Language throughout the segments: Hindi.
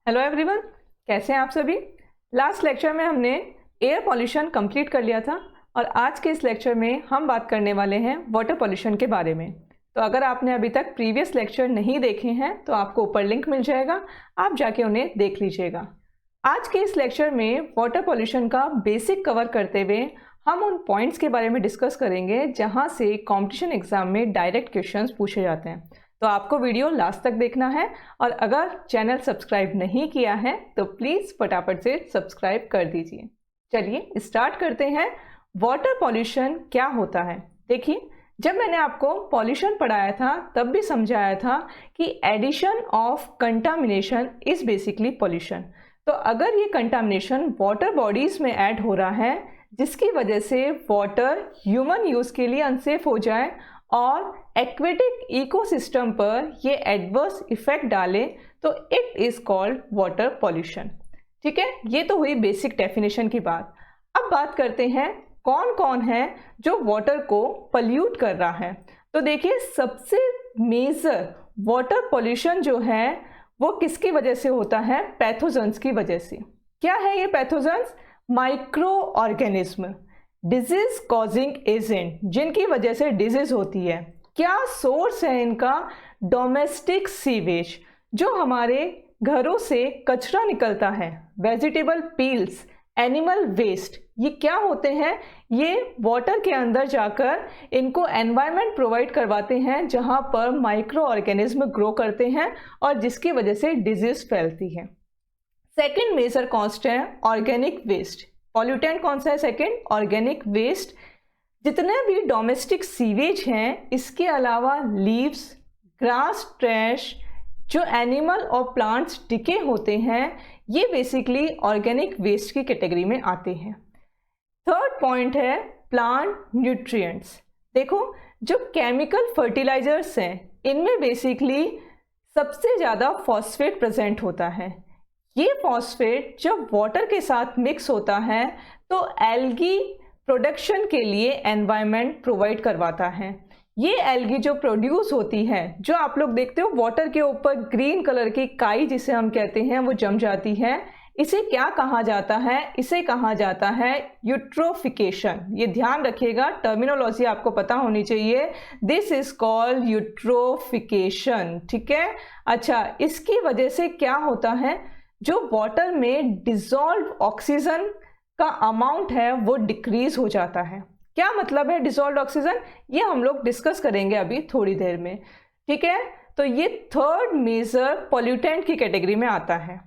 हेलो एवरीवन, कैसे हैं आप सभी। लास्ट लेक्चर में हमने एयर पॉल्यूशन कंप्लीट कर लिया था और आज के इस लेक्चर में हम बात करने वाले हैं वाटर पॉल्यूशन के बारे में। तो अगर आपने अभी तक प्रीवियस लेक्चर नहीं देखे हैं तो आपको ऊपर लिंक मिल जाएगा, आप जाके उन्हें देख लीजिएगा। आज के इस लेक्चर में वाटर पॉल्यूशन का बेसिक कवर करते हुए हम उन पॉइंट्स के बारे में डिस्कस करेंगे जहाँ से कॉम्पिटिशन एग्जाम में डायरेक्ट क्वेश्चंस पूछे जाते हैं। तो आपको वीडियो लास्ट तक देखना है और अगर चैनल सब्सक्राइब नहीं किया है तो प्लीज़ फटाफट से सब्सक्राइब कर दीजिए। चलिए स्टार्ट करते हैं। वाटर पॉल्यूशन क्या होता है? देखिए, जब मैंने आपको पॉल्यूशन पढ़ाया था तब भी समझाया था कि addition of contamination is basically pollution. तो अगर ये कंटामिनेशन वाटर बॉडीज़ में ऐड हो रहा है जिसकी वजह से वाटर ह्यूमन यूज़ के लिए अनसेफ हो जाए और एक्वेटिक इकोसिस्टम पर ये एडवर्स इफेक्ट डाले तो it is called water pollution. ठीक है, ये तो हुई बेसिक डेफिनेशन की बात। अब बात करते हैं कौन कौन है जो वाटर को पॉल्यूट कर रहा है। तो देखिए, सबसे मेजर वाटर पॉल्यूशन जो है वो किसकी वजह से होता है? पैथोजेंस की वजह से। क्या है ये pathogens? Micro organism, disease causing agent, जिनकी वजह से डिजीज होती है। क्या सोर्स है इनका? डोमेस्टिक सीवेज, जो हमारे घरों से कचरा निकलता है, वेजिटेबल पील्स, एनिमल वेस्ट, ये क्या होते हैं? ये वाटर के अंदर जाकर इनको एनवायरनमेंट प्रोवाइड करवाते हैं जहां पर माइक्रो ऑर्गेनिज्म ग्रो करते हैं और जिसकी वजह से डिजीज फैलती है। सेकेंड मेजर कॉस्ट है ऑर्गेनिक वेस्ट। पॉल्यूटेंट कौन सा है? Second, organic waste. जितने भी डोमेस्टिक सीवेज हैं, इसके अलावा लीव्स, ग्रास, ट्रैश, जो एनिमल और प्लांट्स डिके होते हैं, ये बेसिकली ऑर्गेनिक वेस्ट की कैटेगरी में आते हैं। थर्ड पॉइंट है प्लांट न्यूट्रिएंट्स। देखो, जो केमिकल फर्टिलाइजर्स हैं इनमें बेसिकली सबसे ज़्यादा फॉस्फेट प्रेजेंट होता है। ये फॉस्फेट जब वाटर के साथ मिक्स होता है तो एल्गी प्रोडक्शन के लिए एनवायरनमेंट प्रोवाइड करवाता है। ये एल्गी जो प्रोड्यूस होती है, जो आप लोग देखते हो वाटर के ऊपर ग्रीन कलर की काई जिसे हम कहते हैं वो जम जाती है, इसे क्या कहा जाता है? इसे कहा जाता है यूट्रोफिकेशन। ये ध्यान रखिएगा, टर्मिनोलॉजी आपको पता होनी चाहिए। This is called eutrophication. ठीक है, अच्छा, इसकी वजह से क्या होता है? जो वाटर में डिसॉल्व ऑक्सीजन का अमाउंट है वो डिक्रीज हो जाता है। क्या मतलब है डिसॉल्व ऑक्सीजन? ये हम लोग डिस्कस करेंगे अभी थोड़ी देर में। ठीक है, तो ये थर्ड मेजर पॉल्यूटेंट की कैटेगरी में आता है।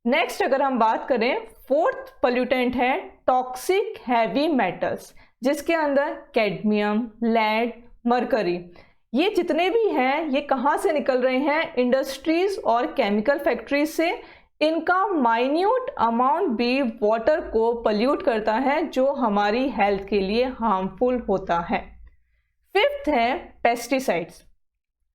नेक्स्ट अगर हम बात करें, फोर्थ पॉल्यूटेंट है टॉक्सिक हैवी मेटल्स, जिसके अंदर कैडमियम, लेड, मरकरी, ये जितने भी हैं ये कहाँ से निकल रहे हैं? इंडस्ट्रीज और केमिकल फैक्ट्रीज से। इनका माइन्यूट अमाउंट भी वाटर को पॉल्यूट करता है जो हमारी हेल्थ के लिए हार्मफुल होता है। फिफ्थ है पेस्टिसाइड्स।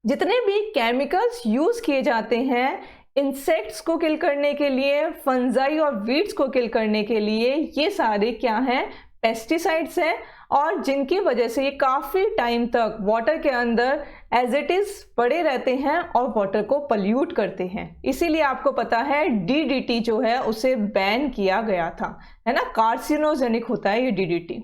जितने भी केमिकल्स यूज किए जाते हैं इंसेक्ट्स को किल करने के लिए, फंजाई और वीड्स को किल करने के लिए, ये सारे क्या हैं? पेस्टिसाइड्स हैं, और जिनकी वजह से ये काफ़ी टाइम तक वाटर के अंदर एज इट इज़ पड़े रहते हैं और वाटर को पॉल्यूट करते हैं। इसीलिए आपको पता है डीडीटी जो है उसे बैन किया गया था, है ना, कार्सिनोजेनिक होता है ये डीडीटी।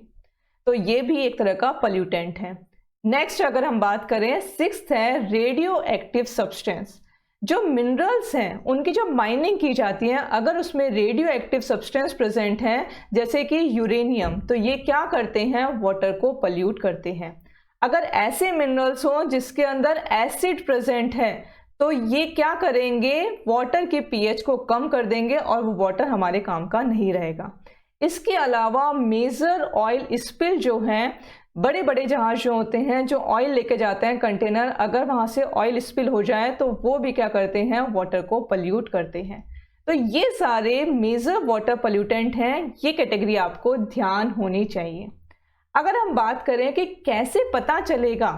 तो ये भी एक तरह का पॉल्यूटेंट है। नेक्स्ट अगर हम बात करें, सिक्स्थ है रेडियो एक्टिव सब्सटेंस। जो मिनरल्स हैं उनकी जो माइनिंग की जाती है, अगर उसमें रेडियो एक्टिव सब्सटेंस प्रेजेंट है जैसे कि यूरेनियम, तो ये क्या करते हैं? वाटर को पॉल्यूट करते हैं। अगर ऐसे मिनरल्स हों जिसके अंदर एसिड प्रेजेंट है तो ये क्या करेंगे? वाटर के पीएच को कम कर देंगे और वो वाटर हमारे काम का नहीं रहेगा। इसके अलावा मेजर ऑयल स्पिल जो हैं, बड़े बड़े जहाज जो होते हैं जो ऑयल लेके जाते हैं कंटेनर, अगर वहाँ से ऑयल स्पिल हो जाए तो वो भी क्या करते हैं? वाटर को पॉल्यूट करते हैं। तो ये सारे मेजर वाटर पॉल्यूटेंट हैं, ये कैटेगरी आपको ध्यान होनी चाहिए। अगर हम बात करें कि कैसे पता चलेगा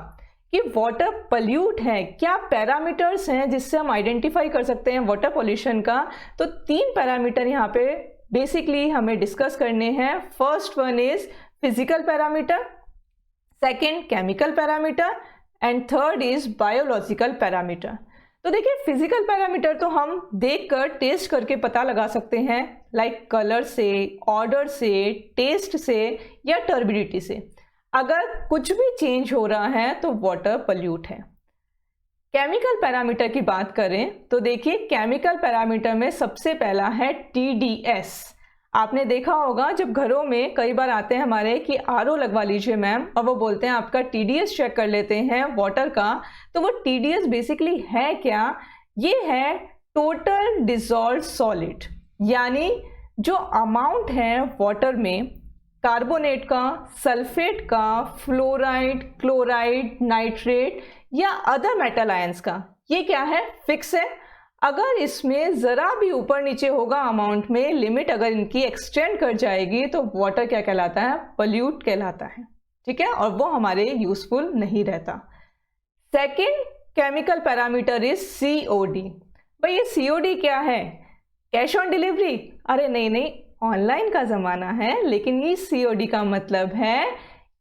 कि वाटर पॉल्यूट है, क्या पैरामीटर्स हैं जिससे हम आइडेंटिफाई कर सकते हैं वाटर पॉल्यूशन का, तो 3 पैरामीटर यहाँ पे बेसिकली हमें डिस्कस करने हैं। First one is physical parameter, second chemical parameter and third is biological parameter. तो देखिए फिजिकल पैरामीटर तो हम देखकर टेस्ट करके पता लगा सकते हैं, लाइक कलर से, ऑर्डर से, टेस्ट से या टर्बिडिटी से। अगर कुछ भी चेंज हो रहा है तो वाटर पल्यूट है। केमिकल पैरामीटर की बात करें तो देखिए केमिकल पैरामीटर में सबसे पहला है TDS। आपने देखा होगा जब घरों में कई बार आते हैं हमारे कि RO लगवा लीजिए मैम, और वो बोलते हैं आपका TDS चेक कर लेते हैं वाटर का। तो वो TDS बेसिकली है क्या? ये है टोटल डिसॉल्व्ड सॉलिड, यानी जो अमाउंट है वाटर में कार्बोनेट का, सल्फेट का, फ्लोराइड, क्लोराइड, नाइट्रेट या अदर मेटल आयंस का, ये क्या है? फिक्स है। अगर इसमें ज़रा भी ऊपर नीचे होगा अमाउंट में, लिमिट अगर इनकी एक्सटेंड कर जाएगी तो वाटर क्या कहलाता है? पल्यूट कहलाता है। ठीक है, और वो हमारे यूजफुल नहीं रहता। Second chemical parameter is COD। भाई ये COD क्या है? Cash on delivery? अरे नहीं, ऑनलाइन का ज़माना है, लेकिन ये COD का मतलब है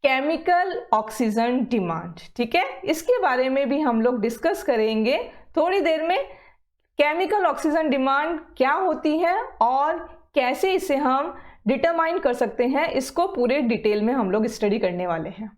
केमिकल ऑक्सीजन डिमांड। ठीक है, इसके बारे में भी हम लोग डिस्कस करेंगे थोड़ी देर में। केमिकल ऑक्सीजन डिमांड क्या होती है और कैसे इसे हम डिटरमाइन कर सकते हैं, इसको पूरे डिटेल में हम लोग स्टडी करने वाले हैं।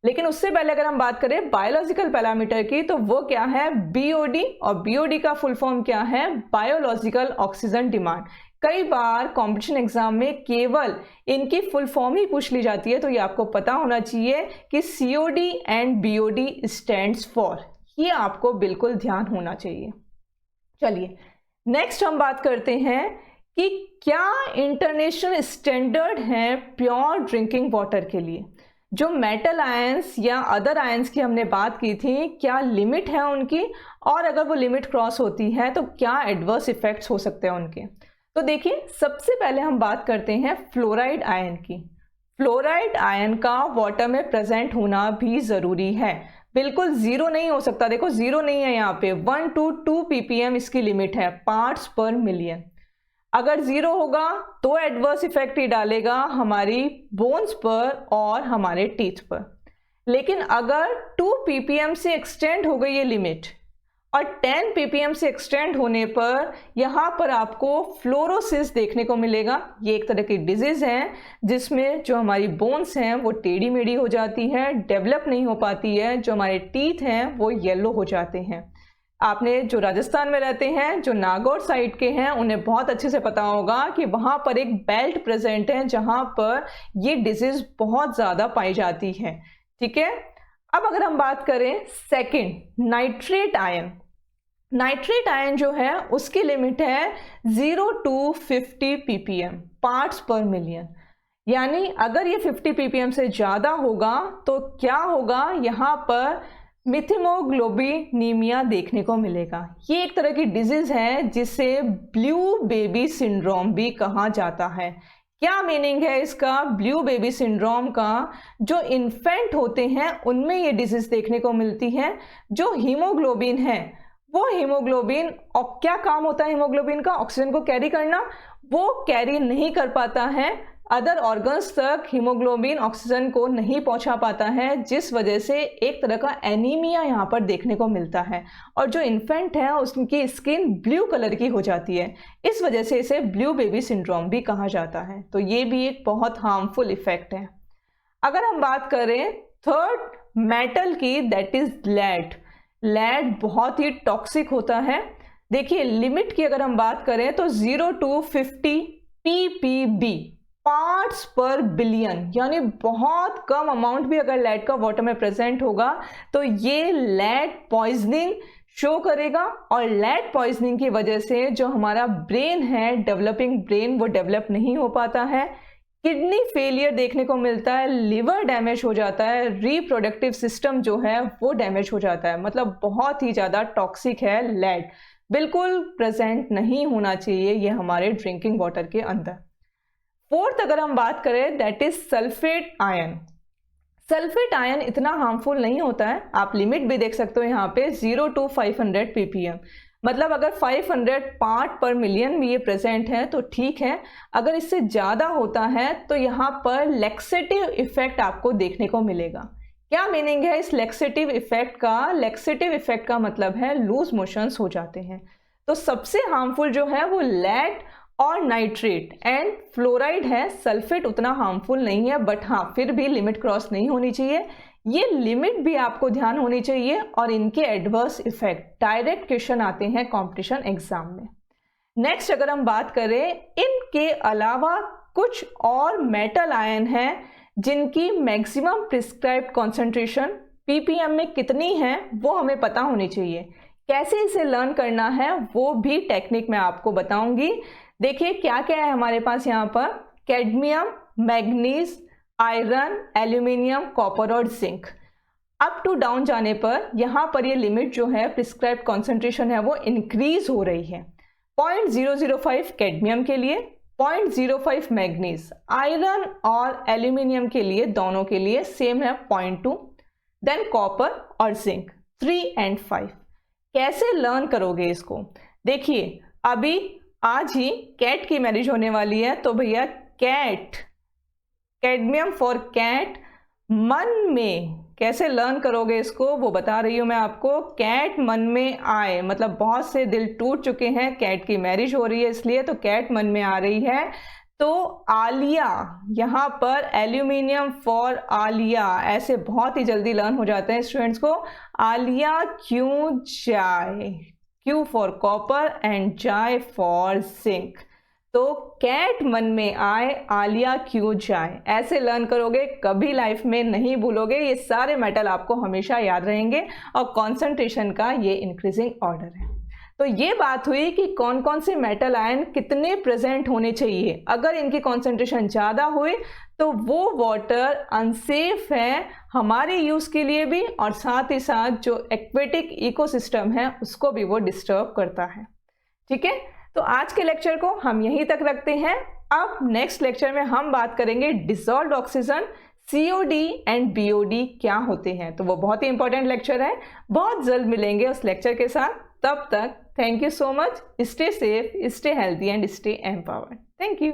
लेकिन उससे पहले अगर हम बात करें बायोलॉजिकल पैरामीटर की, तो वो क्या है? BOD। और BOD का फुल फॉर्म क्या है? Biological oxygen demand. कई बार कंपटीशन एग्जाम में केवल इनकी फुल फॉर्म ही पूछ ली जाती है, तो ये आपको पता होना चाहिए कि COD and BOD stands for. ये आपको बिल्कुल ध्यान होना चाहिए। चलिए नेक्स्ट हम बात करते हैं कि क्या इंटरनेशनल स्टैंडर्ड है प्योर ड्रिंकिंग वाटर के लिए। जो मेटल आयंस या अदर आयंस की हमने बात की थी, क्या लिमिट है उनकी, और अगर वो लिमिट क्रॉस होती है तो क्या एडवर्स इफेक्ट्स हो सकते हैं उनके। तो देखिए सबसे पहले हम बात करते हैं फ्लोराइड आयन की। फ्लोराइड आयन का वाटर में प्रेजेंट होना भी ज़रूरी है, बिल्कुल जीरो नहीं हो सकता। देखो जीरो नहीं है यहाँ पे, 1 to 2 ppm इसकी लिमिट है, पार्ट्स पर मिलियन। अगर जीरो होगा तो एडवर्स इफेक्ट ही डालेगा हमारी बोन्स पर और हमारे टीथ पर। लेकिन अगर 2 ppm से एक्सटेंड हो गई ये लिमिट और 10 ppm से एक्सटेंड होने पर यहाँ पर आपको फ्लोरोसिस देखने को मिलेगा। ये एक तरह की डिजीज है जिसमें जो हमारी बोन्स हैं वो टेढ़ी मेढ़ी हो जाती है, डेवलप नहीं हो पाती है, जो हमारे टीथ हैं वो येलो हो जाते हैं। आपने जो राजस्थान में रहते हैं, जो नागौर साइड के हैं, उन्हें बहुत अच्छे से पता होगा कि वहाँ पर एक बेल्ट प्रेजेंट है जहाँ पर ये डिजीज बहुत ज़्यादा पाई जाती है। ठीक है, अब अगर हम बात करें second nitrate ion. Nitrate ion जो है उसकी लिमिट है 0 to 50 ppm पार्ट्स पर मिलियन। यानी अगर ये 50 ppm से ज़्यादा होगा तो क्या होगा, यहाँ पर मिथिमोग्लोबिनीमिया देखने को मिलेगा। ये एक तरह की डिजीज है जिसे ब्लू बेबी सिंड्रोम भी कहा जाता है। क्या मीनिंग है इसका? ब्लू बेबी सिंड्रोम का जो इन्फेंट होते हैं उनमें ये डिजीज देखने को मिलती है। जो हीमोग्लोबिन है वो हीमोग्लोबिन, और क्या काम होता है हीमोग्लोबिन का? ऑक्सीजन को कैरी करना। वो कैरी नहीं कर पाता है, अदर ऑर्गन्स तक हीमोग्लोबिन ऑक्सीजन को नहीं पहुंचा पाता है, जिस वजह से एक तरह का एनीमिया यहाँ पर देखने को मिलता है। और जो इन्फेंट है उसकी स्किन ब्लू कलर की हो जाती है, इस वजह से इसे ब्लू बेबी सिंड्रोम भी कहा जाता है। तो ये भी एक बहुत हार्मफुल इफेक्ट है। अगर हम बात करें थर्ड मेटल की, दैट इज लेड। लेड बहुत ही टॉक्सिक होता है। देखिए लिमिट की अगर हम बात करें तो 0 to 50 ppb पार्ट्स पर बिलियन, यानी बहुत कम अमाउंट भी अगर लेड का वाटर में प्रेजेंट होगा तो ये लेड पॉइजनिंग शो करेगा। और लेड पॉइजनिंग की वजह से जो हमारा ब्रेन है, डेवलपिंग ब्रेन, वो डेवलप नहीं हो पाता है। किडनी फेलियर देखने को मिलता है, लिवर डैमेज हो जाता है, रिप्रोडक्टिव सिस्टम जो है वो डैमेज हो जाता है। मतलब बहुत ही ज़्यादा टॉक्सिक है लेड, बिल्कुल प्रेजेंट नहीं होना चाहिए ये हमारे ड्रिंकिंग वाटर के अंदर। फोर्थ अगर हम बात करें that is sulphate ion. Sulphate ion इतना हार्मफुल नहीं होता है, आप लिमिट भी देख सकते हो यहाँ पे 0 to 500 ppm। मतलब अगर 500 पार्ट पर मिलियन में ये प्रेजेंट है तो ठीक है, अगर इससे ज़्यादा होता है तो यहाँ पर लैक्सेटिव इफेक्ट आपको देखने को मिलेगा। क्या मीनिंग है इस लेक्सेटिव इफेक्ट का? लेक्सेटिव इफेक्ट का मतलब है लूज मोशंस हो जाते हैं। तो सबसे हार्मफुल जो है वो लेड और नाइट्रेट एंड फ्लोराइड है। सल्फेट उतना हार्मफुल नहीं है, बट हाँ फिर भी लिमिट क्रॉस नहीं होनी चाहिए, ये लिमिट भी आपको ध्यान होनी चाहिए। और इनके एडवर्स इफेक्ट डायरेक्ट क्वेश्चन आते हैं कंपटीशन एग्जाम में। नेक्स्ट अगर हम बात करें, इनके अलावा कुछ और मेटल आयन हैं जिनकी मैक्सिमम प्रिस्क्राइब्ड कॉन्सेंट्रेशन ppm में कितनी है वो हमें पता होनी चाहिए। कैसे इसे लर्न करना है वो भी टेक्निक मैं आपको बताऊंगी। देखिए क्या क्या है हमारे पास यहाँ पर, cadmium, manganese, iron, aluminium, copper और जिंक। अप टू डाउन जाने पर यहाँ पर ये लिमिट जो है प्रिस्क्राइब्ड कॉन्सेंट्रेशन है वो इंक्रीज हो रही है। 0.005 कैडमियम के लिए, 0.05 मैग्नीज, आयरन और एल्यूमिनियम के लिए दोनों के लिए सेम है 0.2, देन कॉपर और जिंक 3 और 5। कैसे लर्न करोगे इसको? देखिए अभी आज ही कैट की मैरिज होने वाली है, तो भैया कैट, कैडमियम फॉर कैट, मन में कैसे लर्न करोगे इसको वो बता रही हूं मैं आपको। कैट मन में आए मतलब बहुत से दिल टूट चुके हैं, कैट की मैरिज हो रही है इसलिए, तो कैट मन में आ रही है। तो आलिया, यहाँ पर एल्यूमिनियम फॉर आलिया, ऐसे बहुत ही जल्दी लर्न हो जाते हैं स्टूडेंट्स को। आलिया क्यों जाए, Q फॉर कॉपर एंड जाए फॉर जिंक। तो कैट मन में आए, आलिया क्यों जाए, ऐसे लर्न करोगे, कभी लाइफ में नहीं भूलोगे। ये सारे मेटल आपको हमेशा याद रहेंगे और कॉन्सेंट्रेशन का ये इंक्रीजिंग ऑर्डर है। तो ये बात हुई कि कौन कौन से मेटल आयन कितने प्रेजेंट होने चाहिए। अगर इनकी कॉन्सेंट्रेशन ज़्यादा हुई तो वो वाटर अनसेफ है हमारे यूज़ के लिए भी, और साथ ही साथ जो एक्वेटिक इकोसिस्टम है उसको भी वो डिस्टर्ब करता है। ठीक है, तो आज के लेक्चर को हम यहीं तक रखते हैं। अब नेक्स्ट लेक्चर में हम बात करेंगे dissolved oxygen, COD and BOD क्या होते हैं। तो वो बहुत ही इंपॉर्टेंट लेक्चर है, बहुत जल्द मिलेंगे उस लेक्चर के साथ। तब तक thank you so much, stay safe, stay healthy and stay empowered. Thank you.